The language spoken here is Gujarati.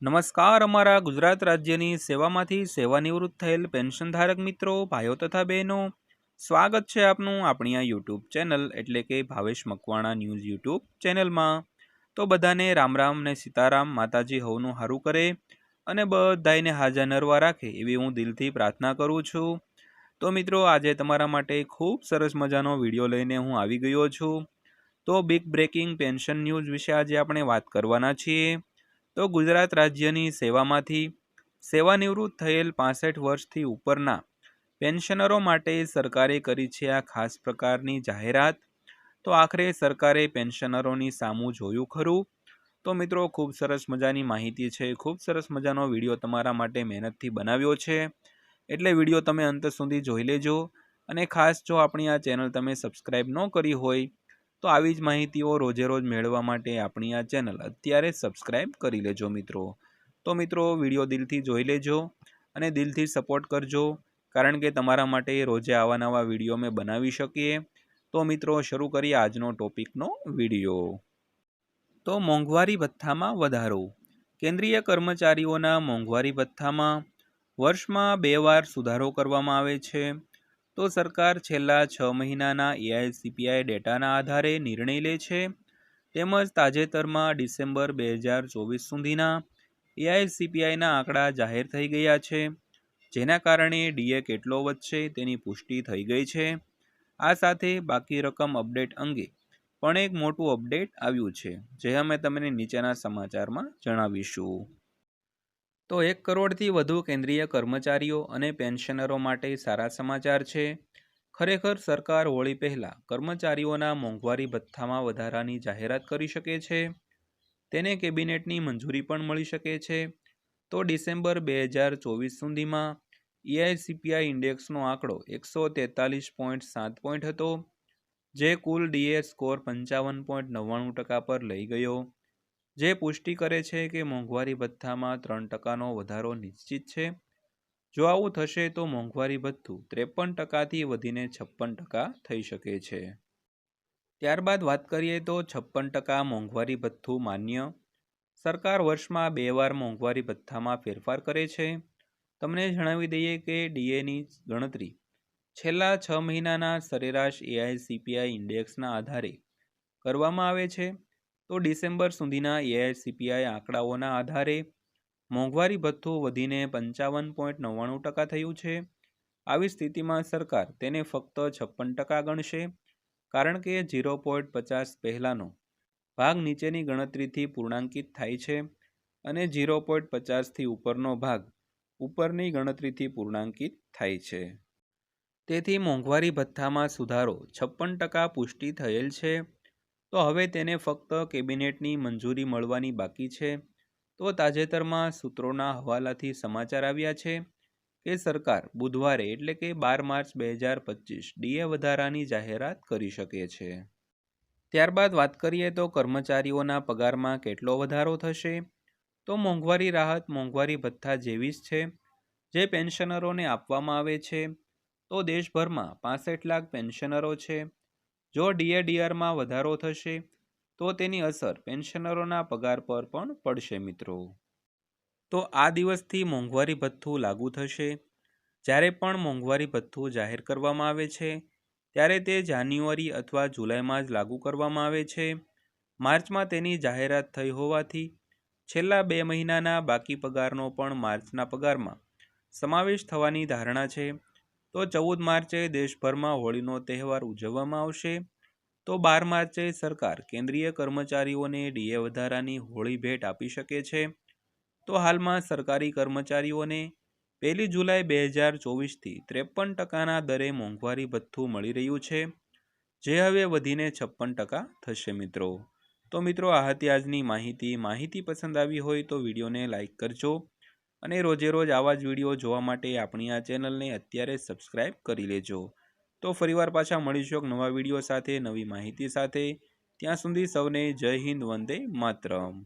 નમસ્કાર। અમારા ગુજરાત રાજ્યની સેવામાંથી સેવાનિવૃત્ત થયેલ પેન્શનધારક મિત્રો, ભાઈઓ તથા બહેનો, સ્વાગત છે આપનું આપણી આ યુટ્યુબ ચેનલ એટલે કે ભાવેશ મકવાણા ન્યૂઝ યુટ્યુબ ચેનલમાં। તો બધાને રામ રામ ને સીતારામ, માતાજી હવનું સારું કરે અને બધાને હાજર નરવા રાખે એવી હું દિલથી પ્રાર્થના કરું છું। તો મિત્રો, આજે તમારા માટે ખૂબ સરસ મજાનો વિડીયો લઈને હું આવી ગયો છું। તો બિગ બ્રેકિંગ પેન્શન ન્યૂઝ વિશે આજે આપણે વાત કરવાના છીએ। તો ગુજરાત રાજ્યની સેવામાંથી સેવાનિવૃત્ત થયેલ 65 વર્ષથી ઉપરના પેન્શનરો માટે સરકારે કરી છે આ ખાસ પ્રકારની જાહેરાત। તો આખરે સરકારે પેન્શનરોની સામું જોયું ખરું? તો મિત્રો, ખૂબ સરસ મજાની માહિતી છે, ખૂબ સરસ મજાનો વિડીયો તમારા માટે મહેનતથી બનાવ્યો છે, એટલે વિડીયો તમે અંત સુધી જોઈ લેજો। અને ખાસ જો આપણી આ ચેનલ તમે સબસ્ક્રાઈબ ન કરી હોય તો આવી જ માહિતીઓ રોજે રોજ મેળવવા માટે આપણી આ ચેનલ અત્યારે સબસ્ક્રાઈબ કરી લેજો મિત્રો। તો મિત્રો, વિડીયો દિલથી જોઈ લેજો અને દિલથી સપોર્ટ કરજો, કારણ કે તમારા માટે રોજે આવા નવા વિડીયો અમે બનાવી શકીએ। તો મિત્રો, શરૂ કરીએ આજનો ટોપિકનો વિડીયો। તો મોંઘવારી ભથ્થામાં વધારો। કેન્દ્રીય કર્મચારીઓના મોંઘવારી ભથ્થામાં વર્ષમાં 2 વાર સુધારો કરવામાં આવે છે। તો સરકાર છેલ્લા 6 મહિનાના એઆઈસીપીઆઈ ડેટાના આધારે નિર્ણય લે છે, તેમજ તાજેતરમાં ડિસેમ્બર 2024 સુધીના એઆઈસીપીઆઈના આંકડા જાહેર થઈ ગયા છે, જેના કારણે ડીએ કેટલો વધશે તેની પુષ્ટિ થઈ ગઈ છે। આ સાથે બાકી રકમ અપડેટ અંગે પણ એક મોટું અપડેટ આવ્યું છે, જે અમે તમને નીચેના સમાચારમાં જણાવીશું। તો 1 કરોડથી વધુ કેન્દ્રીય કર્મચારીઓ અને પેન્શનરો માટે સારા સમાચાર છે। ખરેખર સરકાર હોળી પહેલાં કર્મચારીઓના મોંઘવારી ભથ્થામાં વધારાની જાહેરાત કરી શકે છે, તેને કેબિનેટની મંજૂરી પણ મળી શકે છે। તો ડિસેમ્બર 2024 સુધીમાં એઆઈસીપીઆઈ ઇન્ડેક્સનો આંકડો 143.7 પોઈન્ટ હતો, જે કુલ ડીએ સ્કોર 55.99% પર લઈ ગયો, જે પુષ્ટિ કરે છે કે મોંઘવારી ભથ્થામાં 3%નો વધારો નિશ્ચિત છે। જો આવું થશે તો મોંઘવારી ભથ્થું 53%થી વધીને 56% થઈ શકે છે। ત્યારબાદ વાત કરીએ તો 56% મોંઘવારી ભથ્થું માન્ય। સરકાર વર્ષમાં 2 વાર મોંઘવારી ભથ્થામાં ફેરફાર કરે છે। તમને જણાવી દઈએ કે ડીએની ગણતરી છેલ્લા 6 મહિનાના સરેરાશ એઆઈસીપીઆઈ ઇન્ડેક્સના આધારે કરવામાં આવે છે। તો ડિસેમ્બર સુધીના એઆઈસીપીઆઈ આંકડાઓના આધારે મોંઘવારી ભથ્થું વધીને 55.99% થયું છે। આવી સ્થિતિમાં સરકાર તેને ફક્ત 56% ગણશે, કારણ કે 0.50 પહેલાંનો ભાગ નીચેની ગણતરીથી પૂર્ણાંકિત થાય છે અને 0.50થી ઉપરનો ભાગ ઉપરની ગણતરીથી પૂર્ણાંકિત થાય છે। તેથી મોંઘવારી ભથ્થામાં સુધારો 56% પુષ્ટિ થયેલ છે। તો હવે તેને ફક્ત કેબિનેટની મંજૂરી મળવાની બાકી છે। તો તાજેતરમાં સૂત્રોના હવાલાથી સમાચાર આવ્યા છે કે સરકાર બુધવારે એટલે કે 12 માર્ચ 2025 ડીએ વધારાની જાહેરાત કરી શકે છે। ત્યારબાદ વાત કરીએ તો કર્મચારીઓના પગારમાં કેટલો વધારો થશે। તો મોંઘવારી રાહત મોંઘવારી ભથ્થા જેવી જ છે, જે પેન્શનરોને આપવામાં આવે છે। તો દેશભરમાં 65 લાખ પેન્શનરો છે। જો ડીએડીઆરમાં વધારો થશે તો તેની અસર પેન્શનરોના પગાર પર પણ પડશે મિત્રો। તો આ દિવસથી મોંઘવારી ભથ્થું લાગુ થશે। જ્યારે પણ મોંઘવારી ભથ્થું જાહેર કરવામાં આવે છે ત્યારે તે જાન્યુઆરી અથવા જુલાઈમાં જ લાગુ કરવામાં આવે છે। માર્ચમાં તેની જાહેરાત થઈ હોવાથી છેલ્લા 2 મહિનાના બાકી પગારનો પણ માર્ચના પગારમાં સમાવેશ થવાની ધારણા છે। તો 14 માર્ચે દેશભરમાં હોળીનો તહેવાર ઉજવવામાં આવશે। તો 12 માર્ચે સરકાર કેન્દ્રીય કર્મચારીઓને ડીએ વધારાની હોળી ભેટ આપી શકે છે। તો હાલમાં સરકારી કર્મચારીઓને 1 જુલાઈ 2024થી 53%ના દરે મોંઘવારી ભથ્થું મળી રહ્યું છે, જે હવે વધીને 56% થશે મિત્રો। તો મિત્રો, આ હતી આજની માહિતી પસંદ આવી હોય તો વિડીયોને લાઈક કરજો અને રોજે રોજ આવા જ વિડીયો જોવા માટે આપણી આ ચેનલને અત્યારે સબસ્ક્રાઈબ કરી લેજો। તો ફરીવાર પાછા મળીશું એક નવા વિડીયો સાથે, નવી માહિતી સાથે। ત્યાં સુધી સૌને જય હિન્દ, વંદે માતરમ।